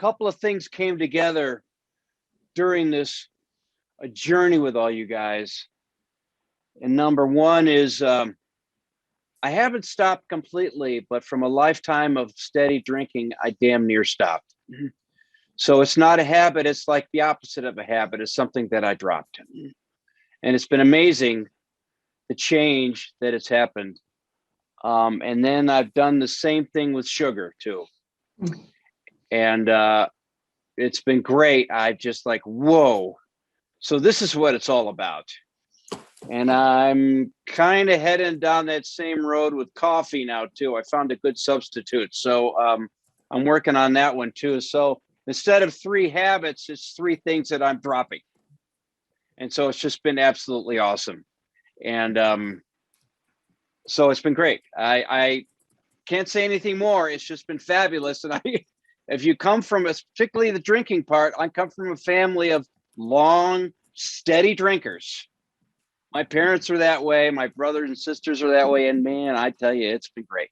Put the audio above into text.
couple of things came together during this journey with all you guys. And number one is I haven't stopped completely, but from a lifetime of steady drinking, I damn near stopped. So it's not a habit. It's like the opposite of a habit. It's something that I dropped. And it's been amazing the change that has happened. And then I've done the same thing with sugar too. And it's been great. I just like, whoa. So this is what it's all about. And I'm kind of heading down that same road with coffee now too. I found a good substitute. So I'm working on that one too. So instead of 3 habits, it's 3 things that I'm dropping. And so it's just been absolutely awesome. And so it's been great. I can't say anything more. It's just been fabulous. And if you come from, particularly the drinking part, I come from a family of long, steady drinkers. My parents are that way. My brothers and sisters are that way. And man, I tell you, it's been great.